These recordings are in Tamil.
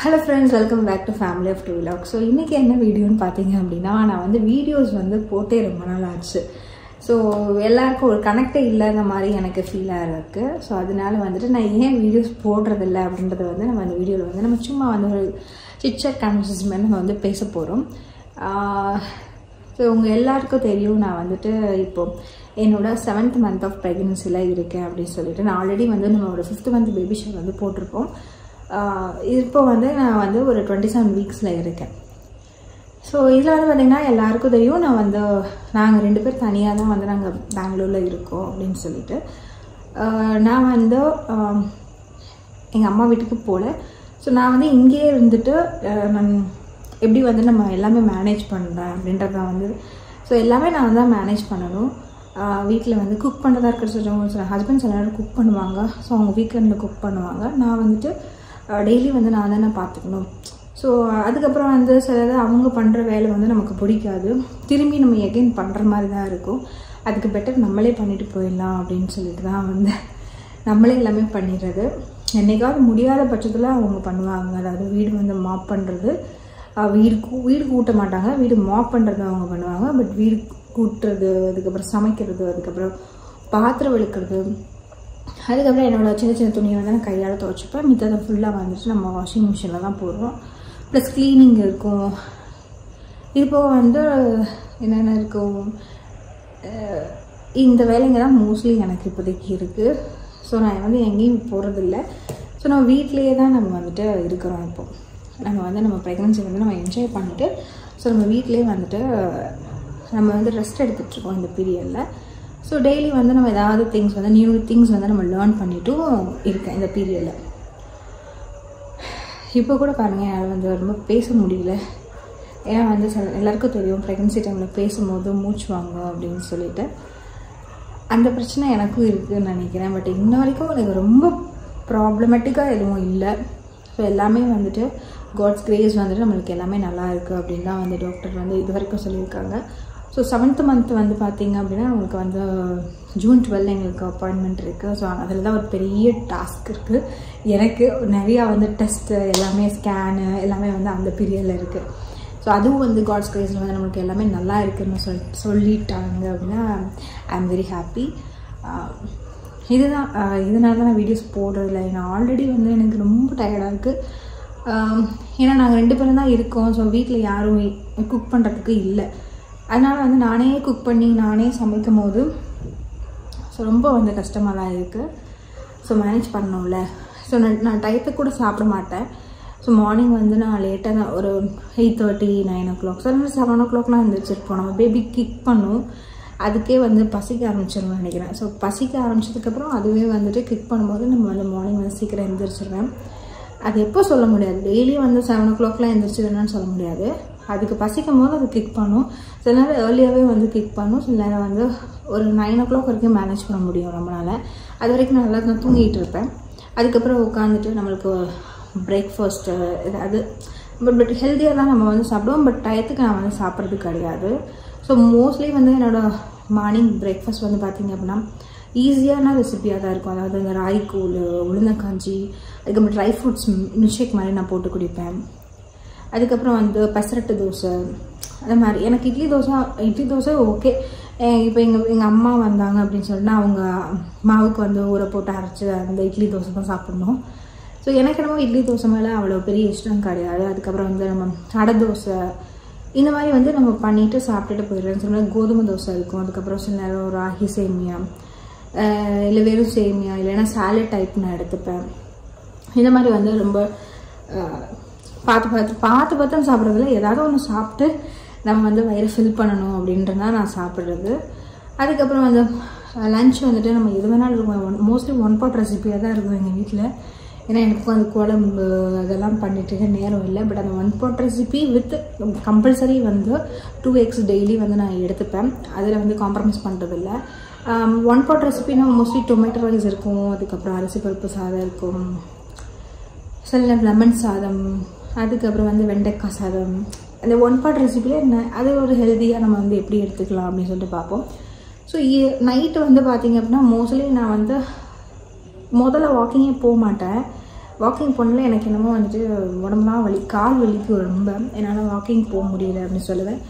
Hello friends, welcome back to Family of Two Vlogs. So இன்னைக்கு என்ன வீடியோன்னு பார்த்தீங்க அப்படின்னா நான் வந்து வீடியோஸ் வந்து போட்டே ரொம்ப நாள் ஆச்சு. ஸோ எல்லாருக்கும் ஒரு கனெக்டே இல்லாத மாதிரி எனக்கு ஃபீலாக இருக்குது. ஸோ அதனால வந்துட்டு நான் ஏன் வீடியோஸ் போடுறதில்ல அப்படின்றத வந்து நம்ம அந்த வீடியோவில் வந்து நம்ம சும்மா வந்து ஒரு சிட்சேட் கான்வர்சேஷன் மாதிரி நம்ம வந்து பேச போகிறோம். ஸோ உங்கள் எல்லாருக்கும் தெரியும் நான் வந்துட்டு இப்போது என்னோட 7th month ஆஃப் ப்ரெக்னன்சியில் இருக்கேன் அப்படின்னு சொல்லிட்டு நான் ஆல்ரெடி வந்து நம்ம ஒரு 5th month பேபி ஷவர் வந்து போட்டிருப்போம். இப்போ வந்து நான் வந்து ஒரு 27 வீக்ஸில் இருக்கேன். ஸோ இதில் வந்து பார்த்திங்கன்னா எல்லாருக்கும் தெரியும் நான் வந்து நாங்கள் 2 பேர் தனியாக தான் வந்து நாங்கள் பெங்களூரில் இருக்கோம் அப்படின்னு சொல்லிட்டு நான் வந்து எங்கள் அம்மா வீட்டுக்கு போகல. ஸோ நான் வந்து இங்கேயே இருந்துட்டு நான் எப்படி வந்து நம்ம எல்லாமே மேனேஜ் பண்ணுறேன் அப்படின்றத வந்து ஸோ எல்லாமே நான் தான் மேனேஜ் பண்ணணும். வீட்டில் வந்து குக் பண்ணுறதா இருக்கிற சில ஹஸ்பண்ட்ஸ் எல்லோரும் குக் பண்ணுவாங்க. ஸோ அவங்க வீக்கெண்டில் குக் பண்ணுவாங்க. நான் வந்துட்டு டெய்லி வந்து நான் தானே பார்த்துக்கணும். ஸோ அதுக்கப்புறம் வந்து சிலது அவங்க பண்ணுற வேலை வந்து நமக்கு பிடிக்காது. திரும்பி நம்ம எகெயின் பண்ணுற மாதிரி தான் இருக்கும். அதுக்கு பெட்டர் நம்மளே பண்ணிட்டு போயிடலாம் அப்படின்னு சொல்லிட்டு தான் வந்து நம்மளே எல்லாமே பண்ணிடுறது. என்றைக்காவது முடியாத பட்சத்தில் அவங்க பண்ணுவாங்க. அதாவது வீடு வந்து மாப் பண்ணுறது, வீடு கூட்ட மாட்டாங்க, வீடு மாப் பண்ணுறது அவங்க பண்ணுவாங்க. பட் வீடு கூட்டுறது, அதுக்கப்புறம் சமைக்கிறது, அதுக்கப்புறம் பாத்திரம் வெளுக்கிறது, அதுக்கப்புறம் என்னோடய சின்ன சின்ன துணியை வந்து நான் கையால் துவைச்சிப்பேன். மித்ததை ஃபுல்லாக வந்துட்டு நம்ம வாஷிங் மிஷினில் தான் போடுறோம். ப்ளஸ் க்ளீனிங் இருக்கும். இப்போது வந்து என்னென்ன இருக்கும், இந்த வேலைங்க தான் மோஸ்ட்லி எனக்கு இப்போதைக்கு இருக்குது. ஸோ நான் வந்து எங்கேயும் போகிறதில்ல. ஸோ நம்ம வீட்லேயே தான் நம்ம வந்துட்டு இருக்கிறோம். இப்போது நம்ம வந்து நம்ம ப்ரெக்னன்சி வந்து நம்ம என்ஜாய் பண்ணிவிட்டு ஸோ நம்ம வீட்லேயே வந்துட்டு நம்ம வந்து ரெஸ்ட் எடுத்துகிட்ருக்கோம் இந்த பீரியடில். ஸோ டெய்லி வந்து நம்ம ஏதாவது திங்ஸ் வந்து நியூ திங்ஸ் வந்து நம்ம லேர்ன் பண்ணிட்டும் இருக்கேன் இந்த பீரியடில். இப்போ கூட பாருங்கள் என்னால் வந்து ரொம்ப பேச முடியல. ஏன்னா வந்து எல்லாருக்கும் தெரியும் ப்ரெக்னன்சி டைமில் பேசும்போது மூச்சு வாங்கும் அப்படின்னு சொல்லிட்டு அந்த பிரச்சனை எனக்கும் இருக்குதுன்னு நினைக்கிறேன். பட் இன்ன வரைக்கும் எனக்கு ரொம்ப ப்ராப்ளமேட்டிக்காக எதுவும் இல்லை. ஸோ எல்லாமே வந்துட்டு காட்ஸ் கிரேஸ் வந்துட்டு நம்மளுக்கு எல்லாமே நல்லா இருக்குது அப்படின்னு தான் வந்து டாக்டர் வந்து இது வரைக்கும் சொல்லியிருக்காங்க. ஸோ 7th month வந்து பார்த்திங்க அப்படின்னா உங்களுக்கு வந்து June 12 எங்களுக்கு அப்பாயின்மெண்ட் இருக்குது. ஸோ அதில் தான் ஒரு பெரிய டாஸ்க் இருக்குது எனக்கு. நிறையா வந்து டெஸ்ட்டு எல்லாமே ஸ்கேனு எல்லாமே வந்து அந்த பீரியடில் இருக்குது. ஸோ அதுவும் வந்து காட்ஸ் கிரேஸில் வந்து நம்மளுக்கு எல்லாமே நல்லா இருக்குதுன்னு சொல்லிட்டாங்க அப்படின்னா ஐ ஆம் வெரி ஹாப்பி. இதுதான் இதனால தான் நான் வீடியோஸ் போடுறதில்ல. ஏன்னா ஆல்ரெடி வந்து எனக்கு ரொம்ப டயர்டாக இருக்குது. ஏன்னா நாங்கள் 2 பேரும் தான் இருக்கோம். ஸோ வீட்டில் யாரும் குக் பண்ணுறதுக்கு இல்லை. அதனால் வந்து நானே குக் பண்ணி நானே சமைக்கும் போது ஸோ ரொம்ப வந்து கஷ்டமாக தான் இருக்குது. ஸோ மேனேஜ் பண்ணணும்ல. ஸோ நான் டயத்துக்கு கூட சாப்பிட மாட்டேன். ஸோ மார்னிங் வந்து நான் லேட்டாக தான் ஒரு 8:30 9 o'clock 7 o'clockலாம் எழுந்திரிச்சிருப்போம். நம்ம பேபி கிக் பண்ணும், அதுக்கே வந்து பசிக்க ஆரம்பிச்சிருவேன் நினைக்கிறேன். ஸோ பசிக்க ஆரம்பிச்சதுக்கப்புறம் அதுவே வந்துட்டு கிக் பண்ணும்போது நம்ம வந்து மார்னிங் வந்து சீக்கிரம் எழுந்திரிச்சிருவேன். அது எப்போ சொல்ல முடியாது, டெய்லியும் வந்து 7 o'clockலாம் எழுந்திரிச்சிருவேன்னு சொல்ல முடியாது. அதுக்கு பசிக்கும் போது அது கிக் பண்ணும். சில நேரம் ஏர்லியாகவே வந்து கிக் பண்ணும். சில நேரம் வந்து ஒரு 9 o'clock வரைக்கும் மேனேஜ் பண்ண முடியும் நம்மளால். அது வரைக்கும் நான் நல்லா தான் தூங்கிட்டு இருப்பேன். அதுக்கப்புறம் உட்காந்துட்டு நம்மளுக்கு பிரேக்ஃபாஸ்ட்டு அது பட் ஹெல்த்தியாக தான் நம்ம வந்து சாப்பிடுவோம். பட் டயத்துக்கு நான் வந்து சாப்பிட்றது கிடையாது. ஸோ மோஸ்ட்லி வந்து என்னோடய மார்னிங் பிரேக்ஃபாஸ்ட் வந்து பார்த்திங்க அப்படின்னா ஈஸியான ரெசிபியாக தான் இருக்கும். அதாவது இந்த ராய்க்கூழ், உளுந்தக்காஞ்சி, அதுக்கப்புறம் ட்ரை ஃப்ரூட்ஸ் மில்க் ஷேக் மாதிரி நான் போட்டு குடிப்பேன். அதுக்கப்புறம் வந்து பெசரட்டு தோசை, அது மாதிரி. எனக்கு இட்லி தோசை ஓகே. இப்போ எங்கள் அம்மா வந்தாங்க அப்படின்னு சொல்லிட்டு அவங்க மாவுக்கு வந்து ஊற போட்டு அரைச்சி அந்த இட்லி தோசை தான் சாப்பிட்ணும். ஸோ எனக்கு என்னமோ இட்லி தோசை மேலே அவ்வளோ பெரிய இஷ்டம் கிடையாது. அதுக்கப்புறம் வந்து நம்ம அடை தோசை இந்த மாதிரி வந்து நம்ம பண்ணிவிட்டு சாப்பிட்டுட்டு போயிடுறேன். சில நேரம் கோதுமை தோசை இருக்கும். அதுக்கப்புறம் சில நேரம் ராகி சேமியா, இல்லை வெறும் சேமியா, இல்லைன்னா சாலட் டைப் நான் எடுத்துப்பேன். இந்த மாதிரி வந்து ரொம்ப பார்த்து சாப்பிட்றதுல ஏதாவது ஒன்று சாப்பிட்டு நம்ம வந்து வயிறு ஃபில் பண்ணணும் அப்படின்றதா நான் சாப்பிட்றது. அதுக்கப்புறம் வந்து லன்ச் வந்துட்டு நம்ம எது வேணாலும் இருக்கும். மோஸ்ட்லி 1 pot ரெசிபியாக தான் இருக்கும் எங்கள் வீட்டில். ஏன்னா எனக்கும் அந்த குழம்பு அதெல்லாம் பண்ணிட்டு நேரம் இல்லை. பட் அந்த 1 pot ரெசிபி வித் கம்பல்சரி வந்து 2 eggs டெய்லி வந்து நான் எடுத்துப்பேன். அதில் வந்து காம்ப்ரமைஸ் பண்ணுறதில்ல. 1 pot ரெசிபினா மோஸ்ட்லி டொமேட்டோ ரைஸ் இருக்கும், அதுக்கப்புறம் அரிசி பருப்பு சாதம் இருக்கும், சில நேரம் லெமன் சாதம், அதுக்கப்புறம் வந்து வெண்டைக்காய் சாதம். அந்த 1 pot ரெசிபியில் என்ன அது ஒரு ஹெல்த்தியாக நம்ம வந்து எப்படி எடுத்துக்கலாம் அப்படின்னு சொல்லிட்டு பார்ப்போம். ஸோ நைட்டு வந்து பார்த்திங்க அப்படின்னா மோஸ்ட்லி நான் வந்து முதல்ல வாக்கிங்கே போக மாட்டேன். வாக்கிங் போனால எனக்கு என்னமோ வந்துட்டு உடம்புலாம் வலி, கால் வலிக்கு ரொம்ப, என்னால் வாக்கிங் போக முடியல அப்படின்னு சொல்லுவேன்.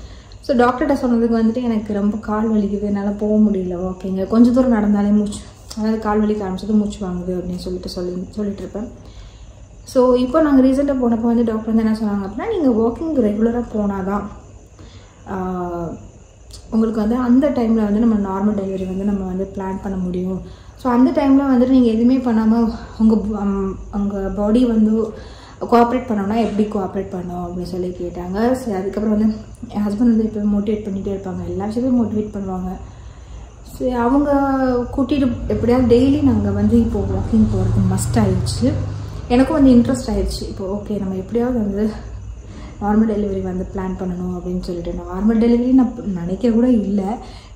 ஸோ டாக்டர்கிட்ட சொன்னதுக்கு வந்துட்டு எனக்கு ரொம்ப கால் வலிக்குது, என்னால் போக முடியல வாக்கிங்கு, கொஞ்சம் தூரம் நடந்தாலே மூச்சு, அதாவது கால் வலிக்க ஆரம்பிச்சது மூச்சு வாங்குது அப்படின்னு சொல்லிட்டு இருப்பேன். ஸோ இப்போ நாங்கள் ரீசெண்டாக போனப்போ வந்து டாக்டர் வந்து என்ன சொன்னாங்க அப்படின்னா, நீங்கள் வாக்கிங் ரெகுலராக போனால் தான் உங்களுக்கு வந்து அந்த டைமில் வந்து நம்ம நார்மல் டெலிவரி வந்து நம்ம வந்து பிளான் பண்ண முடியும். ஸோ அந்த டைமில் வந்துட்டு நீங்கள் எதுவுமே பண்ணாமல் உங்கள் பாடி வந்து கோஆப்ரேட் பண்ணோன்னா எப்படி கோஆப்ரேட் பண்ணோம் அப்படின்னு சொல்லி கேட்டாங்க. சரி, அதுக்கப்புறம் வந்து என் ஹஸ்பண்ட் வந்து இப்போ மோட்டிவேட் பண்ணிகிட்டே இருப்பாங்க, எல்லா விஷயத்தையும் மோட்டிவேட் பண்ணுவாங்க. சரி, அவங்க கூட்டிகிட்டு எப்படியாவது டெய்லி நாங்கள் வந்து இப்போது வாக்கிங் போகிறது மஸ்ட் ஆகிடுச்சு. எனக்கும் வந்து இன்ட்ரெஸ்ட் ஆகிடுச்சு. இப்போ ஓகே நம்ம எப்படியாவது வந்து நார்மல் டெலிவரி வந்து பிளான் பண்ணணும் அப்படின்னு சொல்லிட்டு. நார்மல் டெலிவரி நான் நினைக்க கூட இல்லை,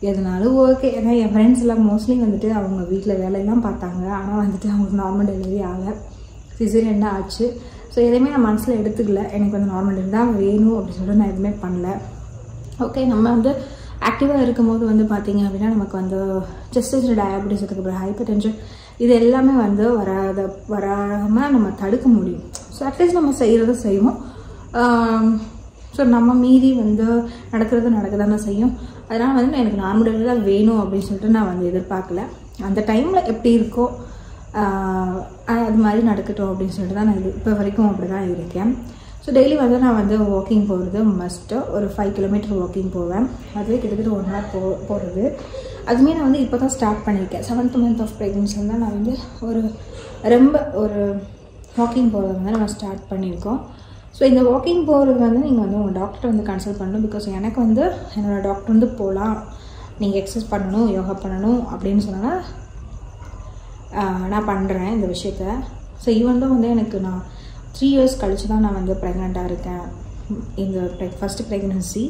எதனாலும் ஓகே. ஏன்னா என் ஃப்ரெண்ட்ஸ் எல்லாம் மோஸ்ட்லி வந்துட்டு அவங்க வீட்டில் வேலையெல்லாம் பார்த்தாங்க, ஆனால் வந்துட்டு அவங்களுக்கு நார்மல் டெலிவரி ஆகலை, சிசேரியன் தான் ஆச்சு. ஸோ எதையுமே நான் மனசில் எடுத்துக்கல, எனக்கு வந்து நார்மல் டெலிவரி தான் வேணும் அப்படின்னு சொல்லிட்டு நான் எதுவுமே பண்ணல. ஓகே, நம்ம வந்து ஆக்டிவாக இருக்கும் போது வந்து பார்த்திங்க அப்படின்னா நமக்கு வந்து ஜெஸ்டேஷனல் டயபெட்டிஸ், அதுக்கப்புறம் ஹைப்பர் டென்ஷன், இது எல்லாமே வந்து வராமல் நம்ம தடுக்க முடியும். ஸோ அட்லீஸ்ட் நம்ம செய்கிறத செய்வோம். ஸோ நம்ம மீறி வந்து நடக்க தானே செய்யும். அதனால் வந்து எனக்கு நார்மல் டெலிவரி தான் வேணும் அப்படின்னு சொல்லிட்டு நான் வந்து எதிர்பார்க்கல. அந்த டைமில் எப்படி இருக்கோ அது மாதிரி நடக்கட்டும் அப்படின்னு சொல்லிட்டு தான் நான் இப்போ வரைக்கும் அப்படி தான் இருக்கேன். ஸோ டெய்லி வந்து நான் வந்து வாக்கிங் போகிறது மஸ்ட்டு. ஒரு 5 கிலோமீட்டர் வாக்கிங் போவேன், அதுவே கிட்டத்தட்ட 1 hour போகிறது. அதுவுமே நான் வந்து இப்போ தான் ஸ்டார்ட் பண்ணியிருக்கேன். 7th month ஆஃப் ப்ரெக்னன்சி தான் நான் வந்து ரொம்ப வாக்கிங் போகிறத வந்து நம்ம ஸ்டார்ட் பண்ணியிருக்கோம். ஸோ இந்த வாக்கிங் போகிறது வந்து நீங்கள் வந்து உங்கள் டாக்டரை வந்து கன்சல்ட் பண்ணணும். பிகாஸ் எனக்கு வந்து என்னோடய டாக்டர் வந்து போகலாம், நீங்கள் எக்ஸசைஸ் பண்ணணும், யோகா பண்ணணும் அப்படின்னு சொன்னால் நான் பண்ணுறேன் இந்த விஷயத்த. ஸோ ஈவன் தான் வந்து எனக்கு நான் 3 years கழிச்சு தான் நான் வந்து ப்ரெக்னெண்ட்டாக இருக்கேன், இந்த ஃபஸ்ட்டு ப்ரெக்னன்சி.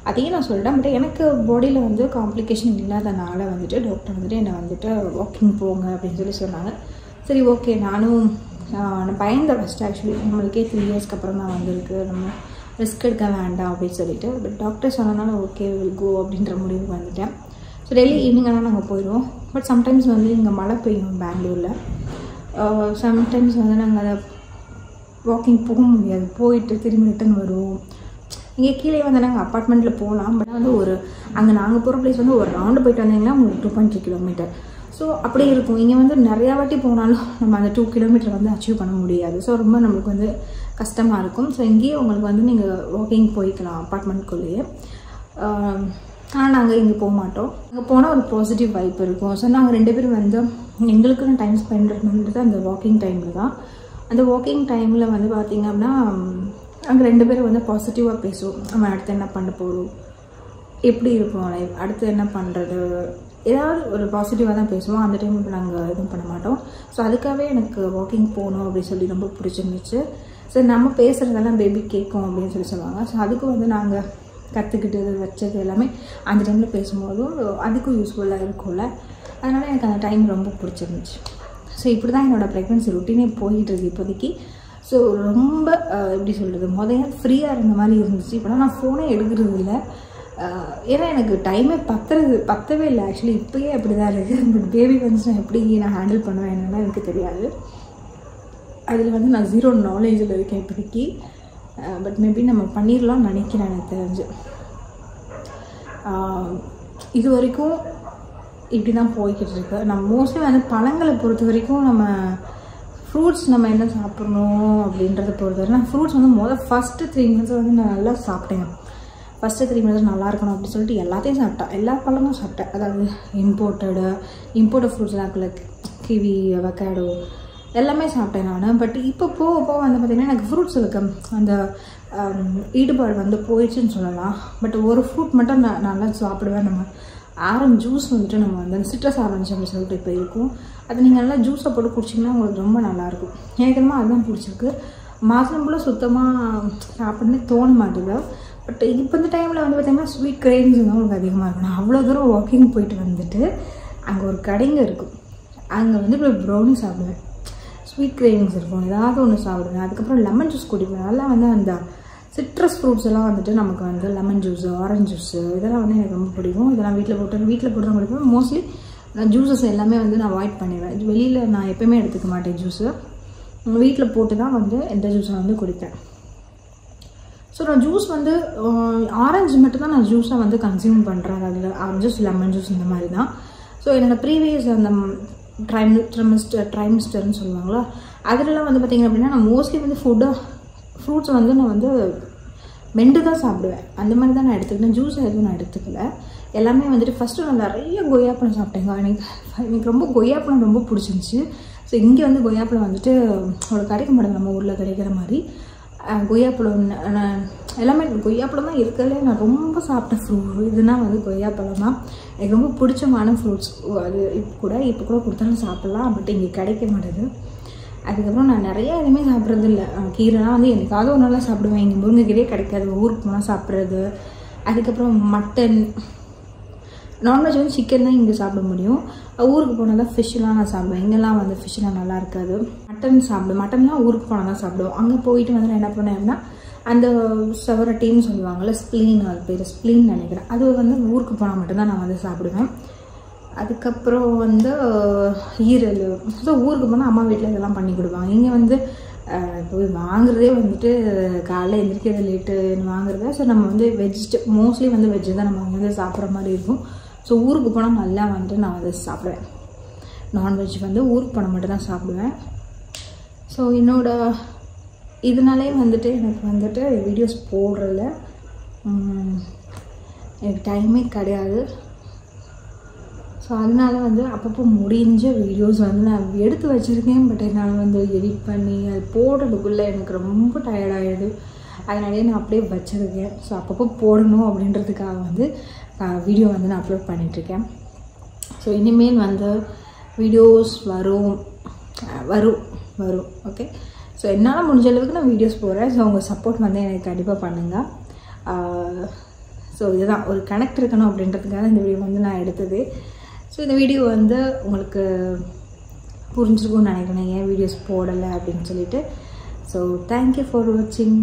அதையும் நான் சொல்லிட்டேன். பட் எனக்கு பாடியில் வந்து காம்ப்ளிகேஷன் இல்லாதனால வந்துட்டு டாக்டர் வந்துட்டு என்னை வந்துட்டு வாக்கிங் போங்க அப்படின்னு சொல்லி சொன்னாங்க. சரி ஓகே, நான் பயந்தேன் ஃபஸ்ட்டு. ஆக்சுவலி நம்மளுக்கே 3 yearsக்கு அப்புறம் தான் வந்திருக்கு, நம்ம ரிஸ்க் எடுக்க வேண்டாம் அப்படின்னு சொல்லிட்டு. பட் டாக்டர் சொன்னதுனால ஓகே வில் கோ அப்படின்ற முடிவுக்கு வந்துட்டேன். ஸோ டெய்லி ஈவினிங் ஆனால் நாங்கள் போயிடுவோம். பட் சம்டைம்ஸ் வந்து இங்கே மழை பெய்யும் பெங்களூரில். சம்டைம்ஸ் வந்து நாங்கள் அதை வாக்கிங் போக முடியாது, போயிட்டு திரும்பி ரிட்டன் வருவோம். இங்கே கீழே வந்து நாங்கள் அப்பார்ட்மெண்ட்டில் போகலாம். பட் வந்து அங்கே நாங்கள் போகிற பிளேஸ் வந்து ஒரு ரவுண்டு போயிட்டு வந்தீங்கன்னா உங்களுக்கு 2.3 kilometer. ஸோ அப்படி இருக்கும். இங்கே வந்து நிறையா வாட்டி போனாலும் நம்ம அந்த 2 kilometer வந்து அச்சீவ் பண்ண முடியாது. ஸோ ரொம்ப நம்மளுக்கு வந்து கஷ்டமாக இருக்கும். ஸோ இங்கேயே உங்களுக்கு வந்து நீங்கள் வாக்கிங் போய்க்கலாம் அப்பார்ட்மெண்ட்குள்ளேயே. ஆனால் நாங்கள் இங்கே போக மாட்டோம். அங்கே போனால் ஒரு பாசிட்டிவ் வைப் இருக்கும். ஸோ நாங்கள் 2 பேரும் வந்து எங்களுக்குன்னு டைம் ஸ்பெண்ட் பண்ணுறது அந்த வாக்கிங் டைமில் தான். அந்த வாக்கிங் டைமில் வந்து பார்த்திங்க அப்படின்னா அங்கே 2 பேரும் வந்து பாசிட்டிவாக பேசுவோம். நம்ம அடுத்து என்ன பண்ண போகிறோம், எப்படி இருப்போம் லைஃப், அடுத்து என்ன பண்ணுறது, ஏதாவது ஒரு பாசிட்டிவாக தான் பேசுவோம். அந்த டைம் நாங்கள் எதுவும் பண்ண மாட்டோம். ஸோ அதுக்காகவே எனக்கு வாக்கிங் போகணும் அப்படின்னு சொல்லி ரொம்ப பிடிச்சிருந்துச்சு. ஸோ நம்ம பேசுகிறதெல்லாம் பேபி கேட்கும் அப்படின்னு சொல்லி சொல்லுவாங்க. ஸோ அதுக்கு வந்து நாங்கள் கற்றுக்கிட்டது வச்சது எல்லாமே அந்த டைமில் பேசும்போதும் அதுக்கும் யூஸ்ஃபுல்லாக இருக்கும்ல. அதனால் எனக்கு அந்த டைம் ரொம்ப பிடிச்சிருந்துச்சு. ஸோ இப்படி தான் என்னோடய ப்ரெக்னன்சி ரொட்டீனே போயிட்டுருக்கு இப்போதைக்கு. ஸோ ரொம்ப எப்படி சொல்கிறது, முதல்ல ஃப்ரீயாக இருந்த மாதிரி இருந்துச்சு. இப்போலாம் நான் ஃபோனே எடுக்கிறது இல்லை, ஏன்னா எனக்கு டைமே பத்தவே இல்லை. ஆக்சுவலி இப்போயே அப்படி தான் இருக்குது. பட் பேபி வந்துச்சு நான் எப்படி நான் ஹேண்டில் பண்ணுவேன் என்னென்னா எனக்கு தெரியாது. அதில் வந்து நான் 0 knowledge இருக்கேன் இப்போதைக்கு. பட் மேபி நம்ம பண்ணிடலாம்னு நினைக்கிறேன் எனக்கு தெரிஞ்சு. இது வரைக்கும் இப்படி தான் போய்கிட்டு இருக்கு. நம்ம மோஸ்ட்லி வந்து பழங்களை பொறுத்த வரைக்கும் நம்ம ஃப்ரூட்ஸ் நம்ம என்ன சாப்பிட்ணும் அப்படின்றத பொறுத்த வரைக்கும் நான் ஃப்ரூட்ஸ் வந்து ஃபஸ்ட்டு 3 months வந்து நான் நல்லா சாப்பிட்டேன். ஃபஸ்ட்டு 3 months நல்லா இருக்கணும் அப்படின்னு சொல்லிட்டு எல்லாத்தையும் சாப்பிட்டேன், எல்லா பழமும் சாப்பிட்டேன். அதாவது இம்போர்ட்டட் ஃப்ரூட்ஸ்லாம் இருக்குல்ல, கிவி, அவகேடோ எல்லாமே சாப்பிட்டேன் நான். பட் இப்போ போக வந்து பார்த்திங்கன்னா எனக்கு ஃப்ரூட்ஸ் இருக்கு அந்த ஈடுபாடு வந்து போயிடுச்சுன்னு சொல்லலாம். பட் ஒரு ஃப்ரூட் மட்டும் நான் நல்லா சாப்பிடுவேன். நம்ம ஆரஞ்சு ஜூஸ் வந்துட்டு நம்ம வந்து சிட்ரஸ் ஆரஞ்சு அப்படின்னு சொல்லிட்டு இப்போ இருக்கும். அது நீங்கள் நல்லா ஜூஸை போட்டு குடிச்சிங்கன்னா உங்களுக்கு ரொம்ப நல்லாயிருக்கும். எனக்கு என்னமோ அதுதான் பிடிச்சிருக்கு. மாதுளம்பழம் சுத்தமாக சாப்பிட்ணுன்னு தோண மாட்டேங்குது. பட் இப்போ இந்த டைமில் வந்து பார்த்திங்கன்னா ஸ்வீட் கிரேவிங்ஸ் வந்து உங்களுக்கு அதிகமாக இருக்கும். நான் அவ்வளோ தூரம் வாக்கிங் போயிட்டு வந்துட்டு அங்கே ஒரு கடைங்க இருக்கும், அங்கே வந்து இப்போ ப்ரௌனி சாப்பிடுவேன், ஸ்வீட் கிரேவிங்ஸ் இருக்கும், ஏதாவது ஒன்று சாப்பிடுவேன். அதுக்கப்புறம் லெமன் ஜூஸ் குடிப்பேன். அதெல்லாம் வந்து அந்த சிட்ரஸ் ஃப்ரூட்ஸ் எல்லாம் வந்துட்டு நமக்கு வந்து லெமன் ஜூஸு, ஆரஞ்சு ஜூஸு இதெல்லாம் வந்து எனக்கு ரொம்ப பிடிக்கும். இதெல்லாம் வீட்டில் போட்டு தான் குடிப்பேன். மோஸ்ட்லி ஜூஸஸ் எல்லாமே வந்து நான் அவாய்ட் பண்ணிடுவேன். வெளியில் நான் எப்போயுமே எடுத்துக்க மாட்டேன் ஜூஸு. வீட்டில் போட்டு தான் வந்து இந்த ஜூஸை வந்து குடிப்பேன். ஸோ நான் ஜூஸ் வந்து ஆரஞ்சு மட்டும் தான் நான் ஜூஸாக வந்து கன்சியூம் பண்ணுறேன். அதில் ஆரஞ்சு ஜூஸ், லெமன் ஜூஸ் இந்த மாதிரி தான். ஸோ என்னோடய ப்ரீவியஸ் அந்த ட்ரைமிஸ்டர்னு சொல்லுவாங்களா, அதிலலாம் வந்து பார்த்திங்க அப்படின்னா நான் மோஸ்ட்லி வந்து ஃப்ரூட்ஸ் வந்து நான் வந்து மெண்டு தான் சாப்பிடுவேன். அந்த மாதிரி தான் நான் எடுத்துக்கிட்டேன். ஜூஸ் எதுவும் நான் எடுத்துக்கல. எல்லாமே வந்துட்டு ஃபஸ்ட்டு நான் நிறைய கொய்யாப்பழம் சாப்பிட்டேங்க. எனக்கு ரொம்ப கொய்யாப்பழம் ரொம்ப பிடிச்சிருந்துச்சி. ஸோ இங்கே வந்து கொய்யாப்பழம் வந்துட்டு அவ்வளோ கிடைக்க மாட்டேங்குது நம்ம ஊரில் கிடைக்கிற மாதிரி. கொய்யாப்பழம் எல்லாமே கொய்யாப்பழம் தான் இருக்கிறதுலே நான் ரொம்ப சாப்பிட்ட ஃப்ரூட் இதுனால் வந்து கொய்யாப்பழம் தான். எனக்கு ரொம்ப பிடிச்சமான ஃப்ரூட்ஸ். அது இப்போ கூட கொடுத்தாலும் சாப்பிட்லாம், பட் இங்கே கிடைக்க மாட்டேது. அதுக்கப்புறம் நான் நிறையா எதுவுமே சாப்பிட்றது இல்லை. கீரைலாம் வந்து எனக்காவது ஒரு நாளாக சாப்பிடுவேன். இங்கே முருங்கைக்கீரையே கிடைக்காது, ஊருக்கு போனால் சாப்பிட்றது. அதுக்கப்புறம் மட்டன், நான்வெஜ் வந்து சிக்கன் தான் இங்கே சாப்பிட முடியும். ஊருக்கு போனால் தான் ஃபிஷ்ஷெலாம் நான் சாப்பிடுவேன். இங்கெல்லாம் வந்து ஃபிஷ்ஷெலாம் நல்லா இருக்காது. மட்டன் சாப்பிடுவேன். மட்டன்லாம் ஊருக்கு போனால் தான் சாப்பிடுவோம். அங்கே போயிட்டு வந்து நான் என்ன பண்ணேன் அப்படின்னா அந்த செவரட்டின்னு சொல்லுவாங்கள்ல, ஸ்ப்ளீன், அது பேர் ஸ்ப்ளீன் நினைக்கிறேன். அது வந்து ஊருக்கு போனால் மட்டும்தான் நான் வந்து சாப்பிடுவேன். அதுக்கப்புறம் வந்து ஈரல். ஸோ ஊருக்கு போனால் அம்மா வீட்டில் இதெல்லாம் பண்ணி கொடுப்பாங்க. இங்கே வந்து போய் வாங்குறதே வந்துட்டு காலையில் எந்திரிக்கிறது லேட்டு வாங்குறத. ஸோ நம்ம வந்து மோஸ்ட்லி வந்து வெஜ்ஜு தான் நம்ம வந்து சாப்பிட்ற மாதிரி இருக்கும். ஸோ ஊருக்கு போனால் நல்லா வந்துட்டு நான் வந்து சாப்பிடுவேன். நான்வெஜ் வந்து ஊருக்கு போனால் மட்டும் தான் சாப்பிடுவேன். ஸோ இதனாலே வந்துட்டு எனக்கு வந்துட்டு வீடியோஸ் போடுறதில்ல எனக்கு டைமே கிடையாது. ஸோ அதனால வந்து அப்பப்போ முடிஞ்ச வீடியோஸ் வந்து நான் எடுத்து வச்சுருக்கேன். பட் என்னால் வந்து எடிட் பண்ணி அது போடுறதுக்குள்ளே எனக்கு ரொம்ப டயர்டாகிடுது. அதனாலே நான் அப்படியே வச்சுருக்கேன். ஸோ அப்பப்போ போடணும் அப்படின்றதுக்காக வந்து வீடியோ வந்து நான் அப்லோட் பண்ணிகிட்ருக்கேன். ஸோ இனிமேல் வந்து வீடியோஸ் வரும். ஓகே. ஸோ என்னால் முடிஞ்ச அளவுக்கு நான் வீடியோஸ் போடுறேன். ஸோ உங்கள் சப்போர்ட் வந்து எனக்கு கண்டிப்பாக பண்ணுங்கள். ஸோ இதுதான் ஒரு கனெக்ட் இருக்கணும் அப்படின்றதுக்காக இந்த வீடியோ வந்து நான் எடுத்தது. ஸோ இந்த வீடியோ வந்து உங்களுக்கு புரிஞ்சிருக்கும்னு நினைக்கிறேன் ஏன் வீடியோஸ் போடலை அப்படின்னு சொல்லிட்டு. ஸோ தேங்க்யூ ஃபார் வாட்சிங்.